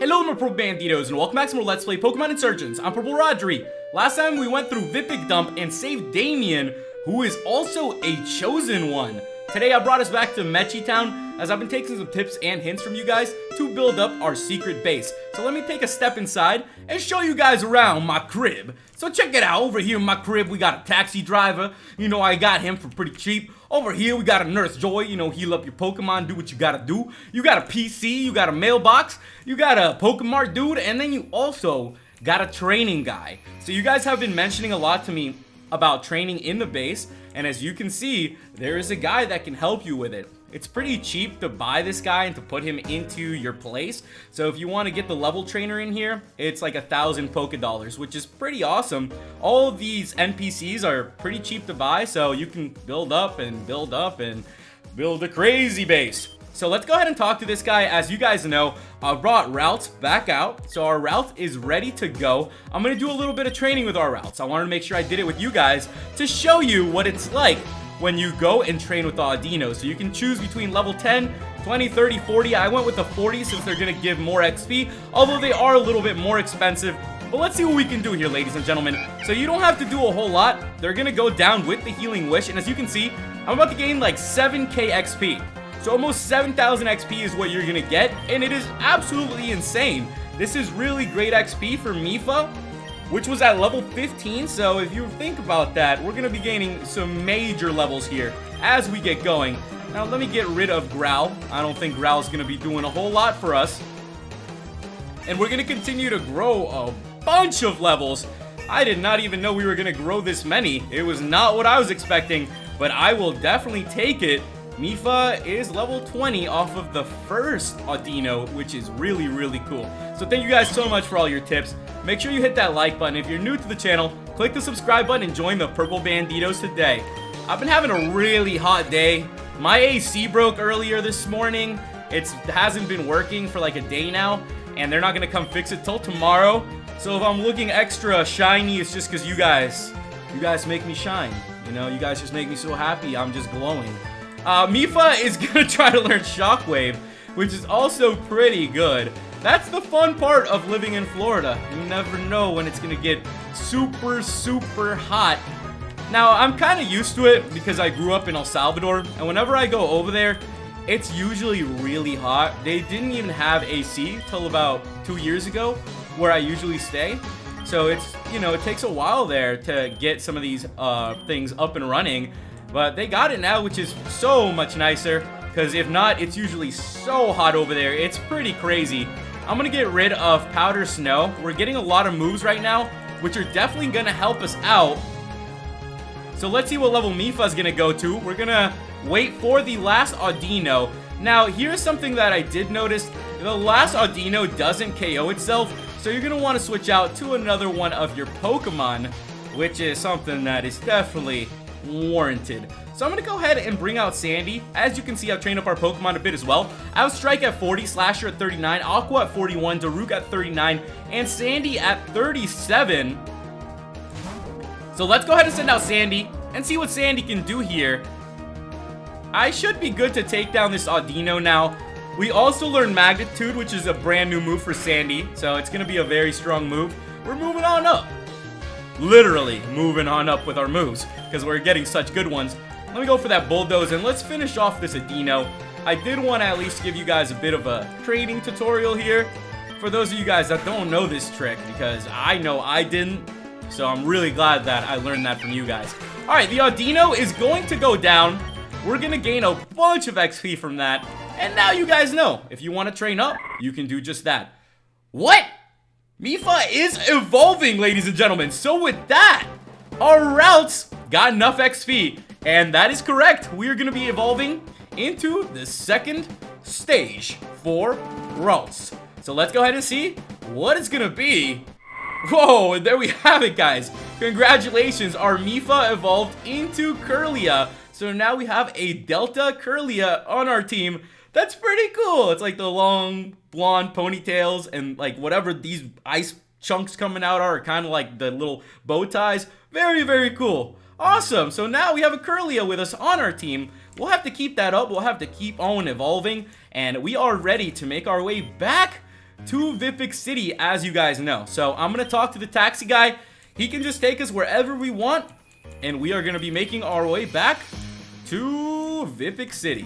Hello my Purple Banditos and welcome back to more Let's Play Pokemon Insurgence. I'm PurpleRodri. Last time we went through Vipik Dump and saved Damien, who is also a chosen one. Today I brought us back to Mechi Town as I've been taking some tips and hints from you guys to build up our secret base. So let me take a step inside and show you guys around my crib. So check it out. Over here in my crib we got a taxi driver. You know, I got him for pretty cheap. Over here we got a Nurse Joy, you know, heal up your Pokemon, do what you gotta do. You got a PC, you got a mailbox, you got a Pokemart dude, and then you also got a training guy. So you guys have been mentioning a lot to me about training in the base, and as you can see, there is a guy that can help you with it. It's pretty cheap to buy this guy and to put him into your place. So if you want to get the level trainer in here, it's like 1,000 Poké Dollars, which is pretty awesome. All of these NPCs are pretty cheap to buy, so you can build up and build up and build a crazy base. So let's go ahead and talk to this guy. As you guys know, I brought routes back out, so our route is ready to go. I'm gonna do a little bit of training with our routes. I wanted to make sure I did it with you guys to show you what it's like when you go and train with the Audino. So you can choose between level 10, 20, 30, 40. I went with the 40 since they're gonna give more XP, although they are a little bit more expensive. But let's see what we can do here, ladies and gentlemen. So you don't have to do a whole lot. They're gonna go down with the Healing Wish, and as you can see, I'm about to gain like 7k XP. So almost 7,000 XP is what you're gonna get, and it is absolutely insane. This is really great XP for Mifa, which was at level 15, so if you think about that, we're gonna be gaining some major levels here as we get going. Now let me get rid of Growl. I don't think Growl's gonna be doing a whole lot for us. And we're gonna continue to grow a bunch of levels. I did not even know we were gonna grow this many. It was not what I was expecting, but I will definitely take it. Mifa is level 20 off of the first Audino, which is really, really cool. So thank you guys so much for all your tips. Make sure you hit that like button. If you're new to the channel, click the subscribe button and join the Purple Banditos today. I've been having a really hot day. My AC broke earlier this morning. It hasn't been working for like a day now, and they're not gonna come fix it till tomorrow. So if I'm looking extra shiny, it's just because you guys make me shine. You know, you guys just make me so happy. I'm just glowing. Mifa is gonna try to learn Shockwave, which is also pretty good. That's the fun part of living in Florida. You never know when it's gonna get super, super hot. Now, I'm kind of used to it because I grew up in El Salvador, and whenever I go over there, it's usually really hot. They didn't even have AC till about 2 years ago, where I usually stay. So it's, you know, it takes a while there to get some of these things up and running. But they got it now, which is so much nicer, because if not, it's usually so hot over there. It's pretty crazy. I'm going to get rid of Powder Snow. We're getting a lot of moves right now, which are definitely going to help us out. So let's see what level Mifa's going to go to. We're going to wait for the last Audino. Now, here's something that I did notice. The last Audino doesn't KO itself, so you're going to want to switch out to another one of your Pokemon, which is something that is definitely warranted. So I'm gonna go ahead and bring out Sandy. As you can see, I've trained up our Pokemon a bit as well. I have Strike at 40, Slasher at 39, Aqua at 41, Daruk at 39, and Sandy at 37. So let's go ahead and send out Sandy and see what Sandy can do here. I should be good to take down this Audino now. We also learned Magnitude, which is a brand new move for Sandy, so it's gonna be a very strong move. We're moving on up. Literally moving on up with our moves because we're getting such good ones. Let me go for that Bulldoze and let's finish off this Audino. I did want to at least give you guys a bit of a training tutorial here for those of you guys that don't know this trick, because I know I didn't, so I'm really glad that I learned that from you guys. Alright, the Audino is going to go down. We're gonna gain a bunch of XP from that, and now you guys know, if you want to train up, you can do just that. What? Mifa is evolving, ladies and gentlemen. So with that, our routes got enough XP. And that is correct. We are going to be evolving into the second stage for routes. So let's go ahead and see what it's going to be. Whoa, and there we have it, guys. Congratulations. Our Mifa evolved into Kirlia. So now we have a Delta Kirlia on our team. That's pretty cool. It's like the long blonde ponytails and like whatever these ice chunks coming out are kind of like the little bow ties. Very, very cool. Awesome. So now we have a Kirlia with us on our team. We'll have to keep that up. We'll have to keep on evolving. And we are ready to make our way back to Vipik City, as you guys know. So I'm going to talk to the taxi guy. He can just take us wherever we want. And we are going to be making our way back to Vipik City.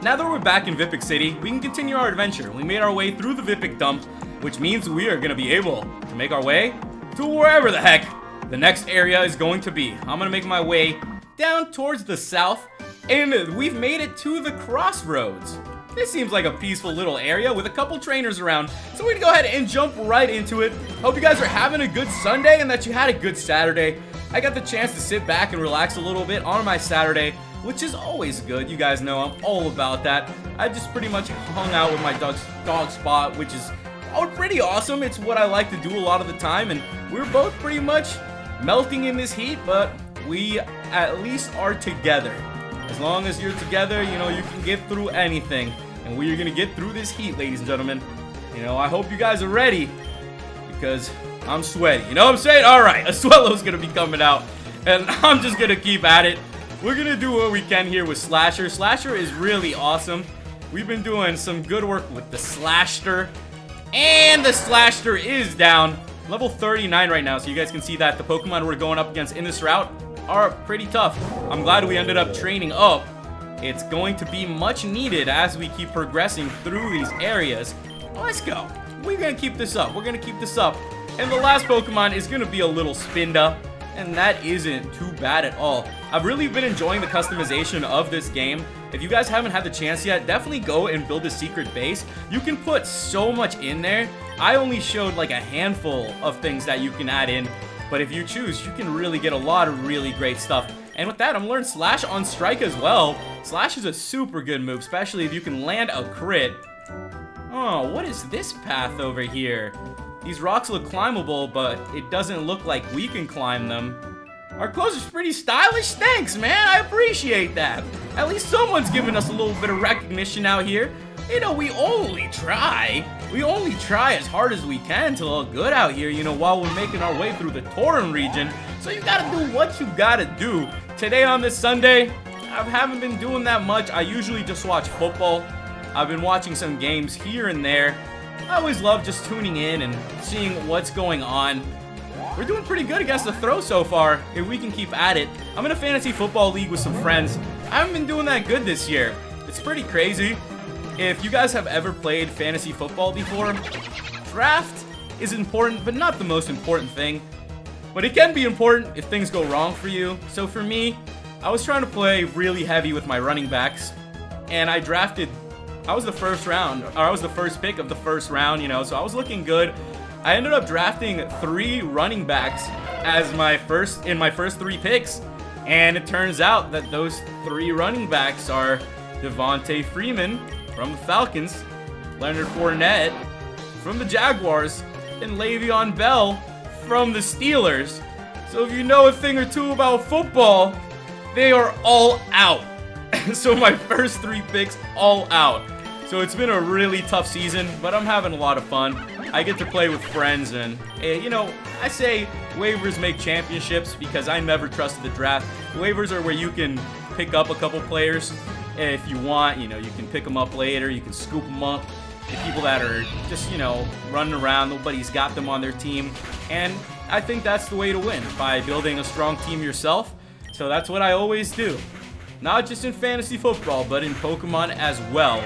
Now that we're back in Vipik City, we can continue our adventure. We made our way through the Vipik dump, which means we are going to be able to make our way to wherever the heck the next area is going to be. I'm going to make my way down towards the south, and we've made it to the crossroads. This seems like a peaceful little area with a couple trainers around, so we're going to go ahead and jump right into it. Hope you guys are having a good Sunday and that you had a good Saturday. I got the chance to sit back and relax a little bit on my Saturday, which is always good. You guys know I'm all about that. I just pretty much hung out with my dog Spot, which is pretty awesome. It's what I like to do a lot of the time, and we're both pretty much melting in this heat, but we at least are together. As long as you're together, you know, you can get through anything, and we are going to get through this heat, ladies and gentlemen. You know, I hope you guys are ready, because I'm sweaty. You know what I'm saying? All right, a Swellow's going to be coming out, and I'm just going to keep at it. We're going to do what we can here with Slasher. Slasher is really awesome. We've been doing some good work with the Slashster, and the Slashster is down. Level 39 right now, so you guys can see that the Pokemon we're going up against in this route are pretty tough. I'm glad we ended up training up. It's going to be much needed as we keep progressing through these areas. Let's go. We're going to keep this up. We're going to keep this up. And the last Pokemon is going to be a little Spinda, and that isn't too bad at all. I've really been enjoying the customization of this game. If you guys haven't had the chance yet, definitely go and build a secret base. You can put so much in there. I only showed like a handful of things that you can add in, but if you choose, you can really get a lot of really great stuff. And with that, I'm learning Slash on Strike as well. Slash is a super good move, especially if you can land a crit. Oh, what is this path over here? These rocks look climbable, but it doesn't look like we can climb them. Our clothes are pretty stylish. Thanks, man. I appreciate that. At least someone's giving us a little bit of recognition out here. You know, we only try as hard as we can to look good out here, you know, while we're making our way through the Tauren region. So you gotta do what you gotta do. Today on this Sunday, I haven't been doing that much. I usually just watch football. I've been watching some games here and there. I always love just tuning in and seeing what's going on. We're doing pretty good against the throw so far, if we can keep at it. I'm in a fantasy football league with some friends. I haven't been doing that good this year. It's pretty crazy. If you guys have ever played fantasy football before, draft is important, but not the most important thing. But it can be important if things go wrong for you. So for me, I was trying to play really heavy with my running backs, and I was the first pick of the first round, you know, so I was looking good. I ended up drafting 3 running backs as my first 3 picks, and it turns out that those 3 running backs are Devontae Freeman from the Falcons, Leonard Fournette from the Jaguars, and Le'Veon Bell from the Steelers. So if you know a thing or two about football, they are all out. So my first 3 picks all out. So it's been a really tough season, but I'm having a lot of fun. I get to play with friends, and you know, I say waivers make championships because I never trusted the draft. Waivers are where you can pick up a couple players if you want. You know, you can pick them up later, you can scoop them up. The people that are just, you know, running around, nobody's got them on their team, and I think that's the way to win, by building a strong team yourself. So that's what I always do, not just in fantasy football, but in Pokemon as well.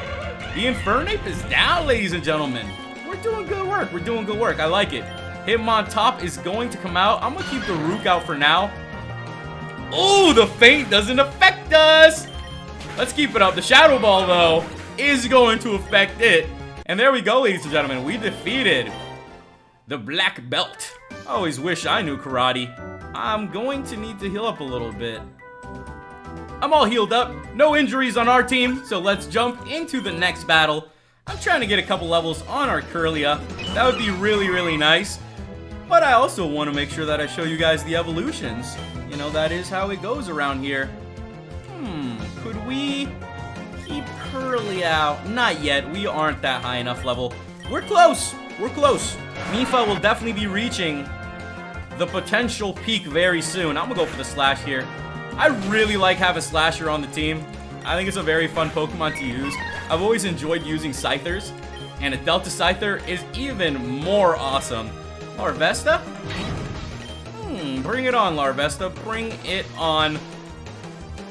The Infernape is down, ladies and gentlemen. We're doing good work. We're doing good work. I like it. Hitmontop is going to come out. I'm going to keep the Rook out for now. Oh, the feint doesn't affect us. Let's keep it up. The Shadow Ball, though, is going to affect it. And there we go, ladies and gentlemen. We defeated the Black Belt. I always wish I knew karate. I'm going to need to heal up a little bit. I'm all healed up. No injuries on our team. So let's jump into the next battle. I'm trying to get a couple levels on our Kirlia. That would be really, really nice. But I also want to make sure that I show you guys the evolutions. You know, that is how it goes around here. Could we keep Curly out? Not yet. We aren't that high enough level. We're close. We're close. Mifa will definitely be reaching the potential peak very soon. I'm going to go for the Slash here. I really like having Slasher on the team. I think it's a very fun Pokemon to use. I've always enjoyed using Scythers. And a Delta Scyther is even more awesome. Larvesta? Bring it on, Larvesta. Bring it on.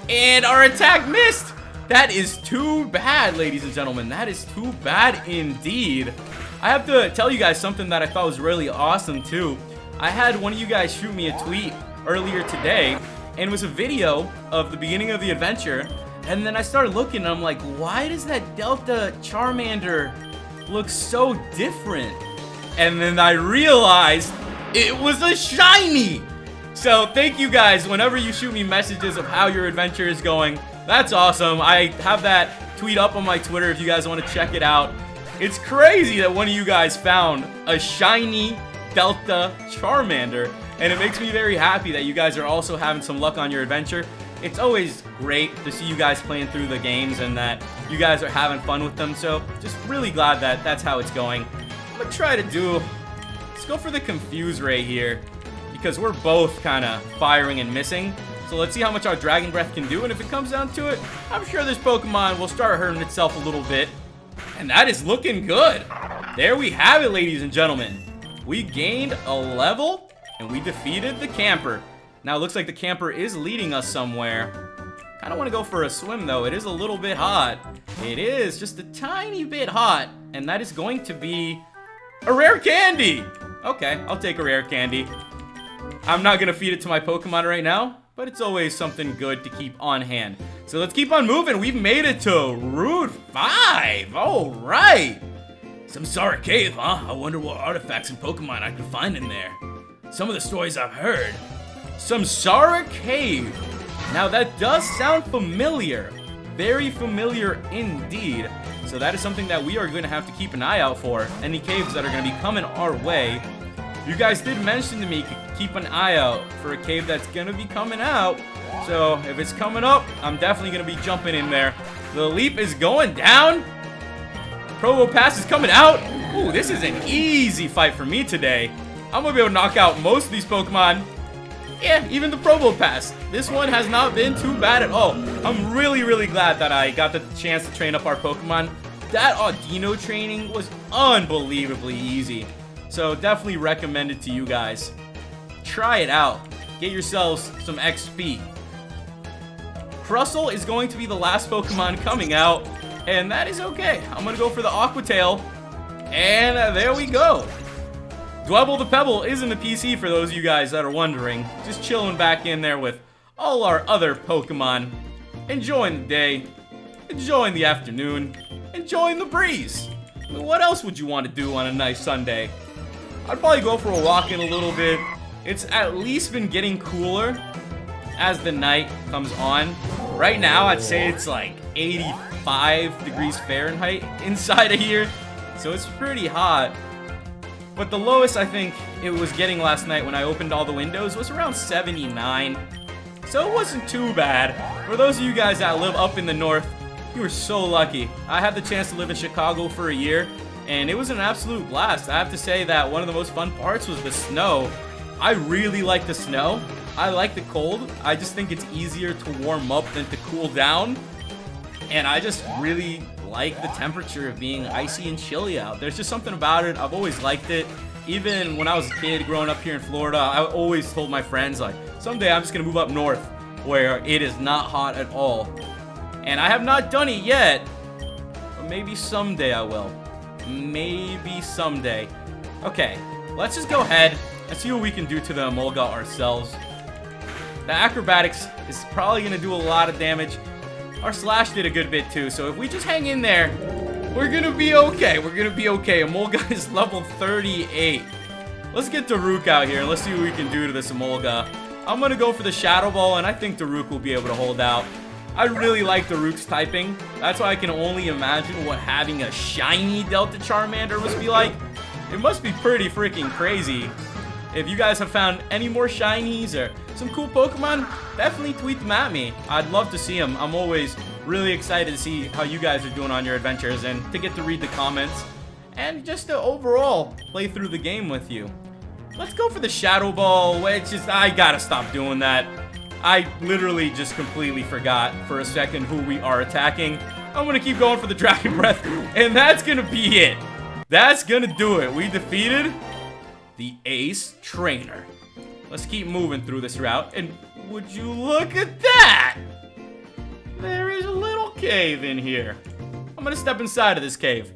And our attack missed! That is too bad, ladies and gentlemen. That is too bad indeed. I have to tell you guys something that I thought was really awesome, too. I had one of you guys shoot me a tweet earlier today, and it was a video of the beginning of the adventure. And then I started looking, and I'm like, why does that Delta Charmander look so different? And then I realized it was a shiny! So thank you guys whenever you shoot me messages of how your adventure is going. That's awesome. I have that tweet up on my Twitter if you guys want to check it out. It's crazy that one of you guys found a shiny Delta Charmander, and it makes me very happy that you guys are also having some luck on your adventure. It's always great to see you guys playing through the games and that you guys are having fun with them, so just really glad that that's how it's going. I'm gonna try to let's go for the Confuse Ray here, because we're both kind of firing and missing. So let's see how much our Dragon Breath can do, and if it comes down to it, I'm sure this Pokemon will start hurting itself a little bit. And that is looking good. There we have it, ladies and gentlemen. We gained a level, and we defeated the camper. Now it looks like the camper is leading us somewhere. Kind of want to go for a swim, though. It is a little bit hot. It is just a tiny bit hot, and that is going to be a rare candy. Okay, I'll take a rare candy. I'm not going to feed it to my Pokemon right now, but it's always something good to keep on hand. So let's keep on moving. We've made it to Route 5. All right. Samsara Cave, huh? I wonder what artifacts and Pokemon I could find in there. Some of the stories I've heard. Samsara Cave. Now that does sound familiar. Very familiar indeed. So that is something that we are going to have to keep an eye out for. Any caves that are going to be coming our way. You guys did mention to me keep an eye out for a cave that's going to be coming out. So if it's coming up, I'm definitely going to be jumping in there. The leap is going down. Provo Pass is coming out. Ooh, this is an easy fight for me today. I'm going to be able to knock out most of these Pokemon. Yeah, even the Provo Pass. This one has not been too bad at all. I'm really, really glad that I got the chance to train up our Pokemon. That Audino training was unbelievably easy. So definitely recommend it to you guys. Try it out. Get yourselves some XP. Crustle is going to be the last Pokemon coming out, and that is okay. I'm going to go for the Aqua Tail, and there we go. Dwebble the Pebble is in the PC for those of you guys that are wondering. Just chilling back in there with all our other Pokemon. Enjoying the day, enjoying the afternoon, enjoying the breeze. I mean, what else would you want to do on a nice Sunday? I'd probably go for a walk in a little bit. It's at least been getting cooler as the night comes on. Right now, I'd say it's like 85 degrees Fahrenheit inside of here. So it's pretty hot. But the lowest I think it was getting last night when I opened all the windows was around 79. So it wasn't too bad. For those of you guys that live up in the north, you were so lucky. I had the chance to live in Chicago for a year, and it was an absolute blast. I have to say that one of the most fun parts was the snow. I really like the snow. I like the cold. I just think it's easier to warm up than to cool down. And I just really like the temperature of being icy and chilly out. There's just something about it. I've always liked it. Even when I was a kid growing up here in Florida, I always told my friends, like, someday I'm just gonna move up north where it is not hot at all. And I have not done it yet, but maybe someday I will. Maybe someday. Okay, let's just go ahead and see what we can do to the Emolga ourselves. The Acrobatics is probably gonna do a lot of damage. Our Slash did a good bit too, so if we just hang in there, we're gonna be okay. We're gonna be okay. Emolga is level 38. Let's get Daruk out here and let's see what we can do to this Emolga. I'm gonna go for the Shadow Ball, and I think Daruk will be able to hold out. I really like Daruk's typing. That's why I can only imagine what having a shiny Delta Charmander must be like. It must be pretty freaking crazy. If you guys have found any more shinies or some cool Pokemon, definitely tweet them at me. I'd love to see them. I'm always really excited to see how you guys are doing on your adventures and to get to read the comments and just to overall play through the game with you. Let's go for the Shadow Ball, which is, I gotta stop doing that. I literally just completely forgot for a second who we are attacking. I'm gonna keep going for the Dragon Breath, and that's gonna be it. That's gonna do it. We defeated the Ace Trainer. Let's keep moving through this route. And would you look at that? There is a little cave in here. I'm gonna step inside of this cave.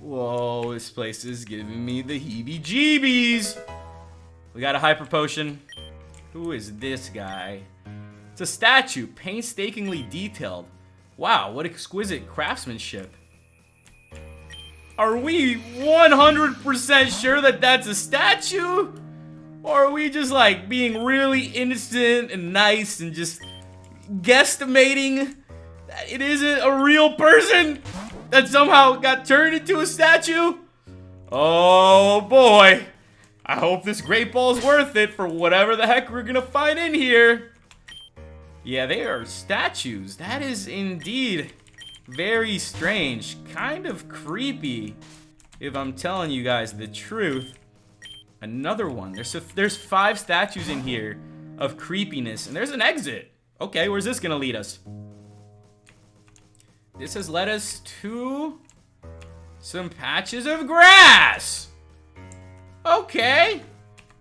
Whoa, this place is giving me the heebie-jeebies. We got a hyper potion. Who is this guy? It's a statue, painstakingly detailed. Wow, what exquisite craftsmanship. Are we 100% sure that that's a statue? Or are we just like being really innocent and nice and just guesstimating that it isn't a real person that somehow got turned into a statue? Oh boy. I hope this great ball's worth it for whatever the heck we're gonna find in here. Yeah, they are statues. That is indeed very strange. Kind of creepy, if I'm telling you guys the truth. Another one. There's 5 statues in here of creepiness, and there's an exit. Okay, where's this gonna lead us? This has led us to some patches of grass. Okay.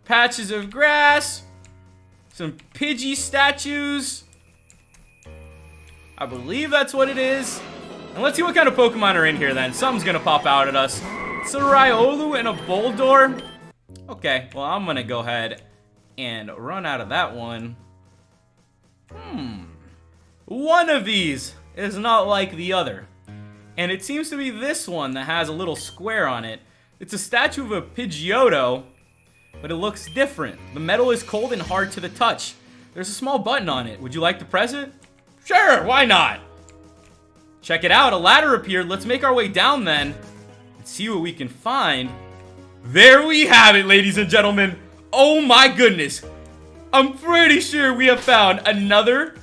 Patches of grass. Some Pidgey statues. I believe that's what it is. And let's see what kind of Pokemon are in here then. Something's gonna pop out at us. It's a Riolu and a Boldore. Okay, well I'm gonna go ahead and run out of that one. One of these is not like the other. And it seems to be this one that has a little square on it. It's a statue of a Pidgeotto, but it looks different. The metal is cold and hard to the touch. There's a small button on it. Would you like to press it? Sure, why not? Check it out, a ladder appeared. Let's make our way down then and see what we can find. There we have it, ladies and gentlemen. Oh my goodness. I'm pretty sure we have found another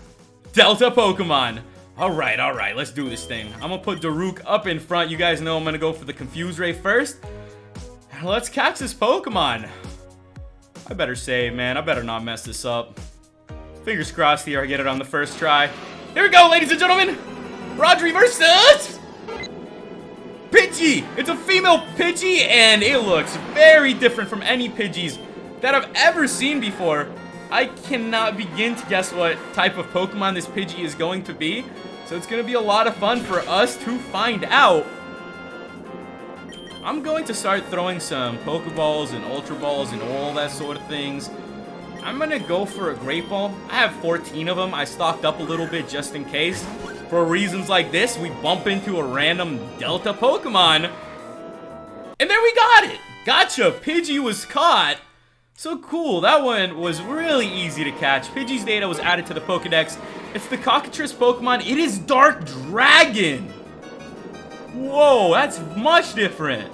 Delta Pokemon. Alright, let's do this thing. I'm gonna put Daruk up in front. You guys know I'm gonna go for the Confuse Ray first. And let's catch this Pokemon. I better save, man. I better not mess this up. Fingers crossed here I get it on the first try. Here we go, ladies and gentlemen. Rodri versus Pidgey. It's a female Pidgey, and it looks very different from any Pidgeys that I've ever seen before. I cannot begin to guess what type of Pokemon this Pidgey is going to be. So it's going to be a lot of fun for us to find out. I'm going to start throwing some Pokeballs and Ultra Balls and all that sort of things. I'm going to go for a Great Ball. I have 14 of them. I stocked up a little bit just in case. For reasons like this, we bump into a random Delta Pokemon. And there we got it. Gotcha. Pidgey was caught. So cool. That one was really easy to catch. Pidgey's data was added to the Pokedex. It's the Cockatrice Pokemon. It is Dark Dragon. Whoa, that's much different.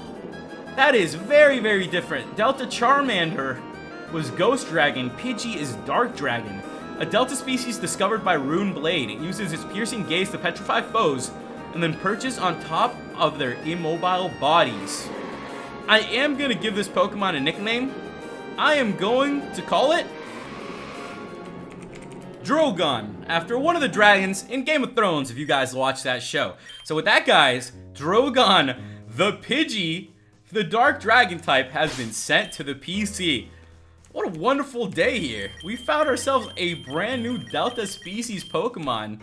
That is very, very different. Delta Charmander was Ghost Dragon. Pidgey is Dark Dragon. A Delta species discovered by Rune Blade. It uses its piercing gaze to petrify foes and then perches on top of their immobile bodies. I am going to give this Pokemon a nickname. I am going to call it Drogon, after one of the dragons in Game of Thrones, if you guys watch that show. So with that, guys, Drogon, the Pidgey, the Dark Dragon type, has been sent to the PC. What a wonderful day here. We found ourselves a brand new Delta species Pokemon.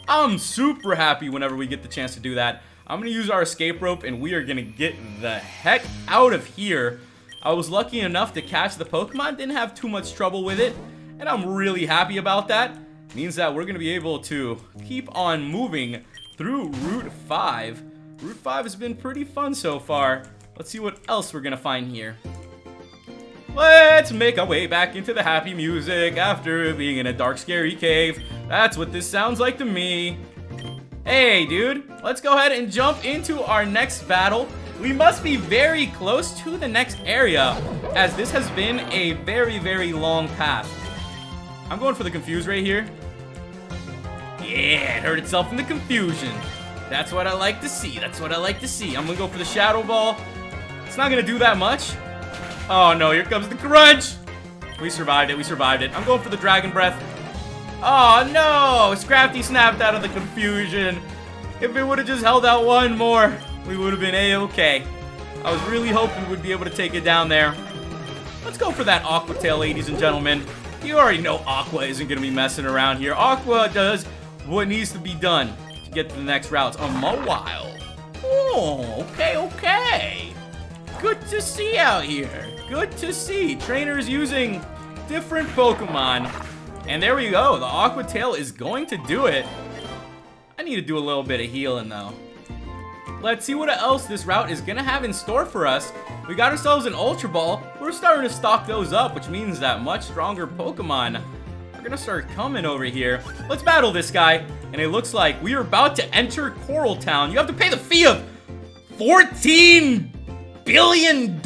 I'm super happy whenever we get the chance to do that. I'm going to use our escape rope and we are going to get the heck out of here. I was lucky enough to catch the Pokemon, didn't have too much trouble with it, and I'm really happy about that. It means that we're going to be able to keep on moving through Route 5. Route 5 has been pretty fun so far. Let's see what else we're going to find here. Let's make our way back into the happy music after being in a dark, scary cave. That's what this sounds like to me. Hey, dude, let's go ahead and jump into our next battle. We must be very close to the next area, as this has been a very, very long path. I'm going for the Confuse Ray here. Yeah, it hurt itself in the confusion. That's what I like to see. That's what I like to see. I'm going to go for the Shadow Ball. It's not going to do that much. Oh, no, here comes the crunch. We survived it. We survived it. I'm going for the Dragon Breath. Oh, no. Scrafty snapped out of the confusion. If it would have just held out one more. we would have been A-okay. I was really hoping we'd be able to take it down there. Let's go for that Aqua Tail, ladies and gentlemen. You already know Aqua isn't going to be messing around here. Aqua does what needs to be done to get to the next routes. A Mawile. Oh, okay. Good to see out here. Good to see. Trainers using different Pokemon. And there we go. The Aqua Tail is going to do it. I need to do a little bit of healing, though. Let's see what else this route is going to have in store for us. We got ourselves an Ultra Ball. We're starting to stock those up, which means that much stronger Pokemon are going to start coming over here. Let's battle this guy. And it looks like we are about to enter Koril Town. You have to pay the fee of $14 billion?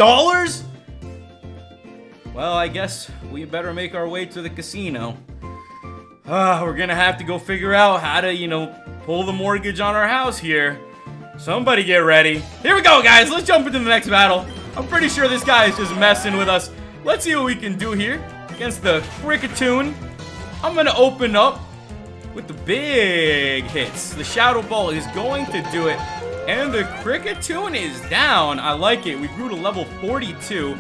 Well, I guess we better make our way to the casino. We're going to have to go figure out how to, pull the mortgage on our house here. Somebody get ready. Here we go, guys. Let's jump into the next battle. I'm pretty sure this guy is just messing with us. Let's see what we can do here against the Kricketune. I'm going to open up with the big hits. The Shadow Ball is going to do it. And the Kricketune is down. I like it. We grew to level 42.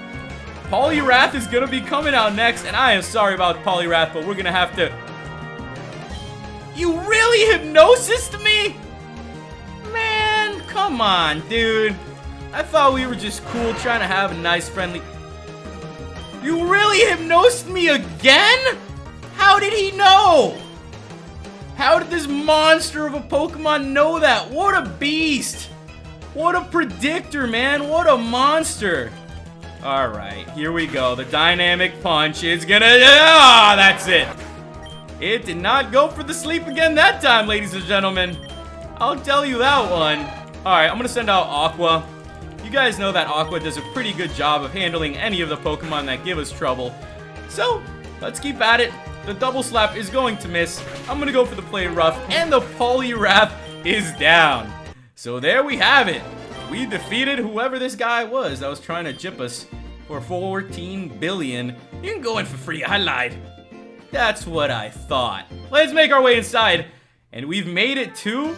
Poliwrath is going to be coming out next. And I am sorry about Poliwrath, but we're going to have to... You really hypnosised me? Man, come on, dude. I thought we were just cool, trying to have a nice, friendly... You really hypnosed me again? How did he know? How did this monster of a Pokemon know that? What a beast. What a predictor, man. What a monster. Alright, here we go. The Dynamic Punch is gonna... Ah, that's it. It did not go for the sleep again that time, ladies and gentlemen. I'll tell you that one. Alright, I'm gonna send out Aqua. You guys know that Aqua does a pretty good job of handling any of the Pokemon that give us trouble. So, let's keep at it. The Double Slap is going to miss. I'm gonna go for the Play Rough, and the Poliwrath is down. So there we have it. We defeated whoever this guy was that was trying to jip us for 14 billion. You can go in for free, I lied. That's what I thought. Let's make our way inside. And we've made it to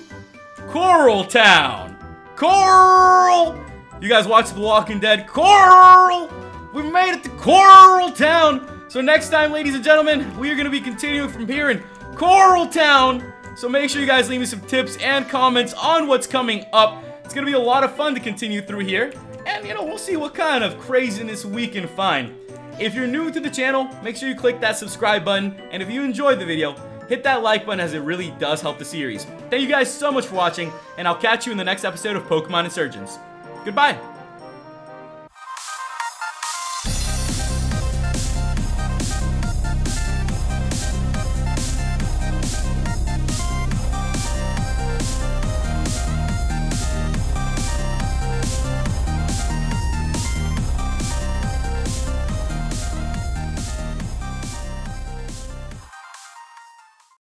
Koril Town. Koril! You guys watch The Walking Dead? Koril! We've made it to Koril Town. So next time, ladies and gentlemen, we are going to be continuing from here in Koril Town. So make sure you guys leave me some tips and comments on what's coming up. It's going to be a lot of fun to continue through here. And, we'll see what kind of craziness we can find. If you're new to the channel, make sure you click that subscribe button. And if you enjoyed the video, hit that like button, as it really does help the series. Thank you guys so much for watching, and I'll catch you in the next episode of Pokemon Insurgence. Goodbye!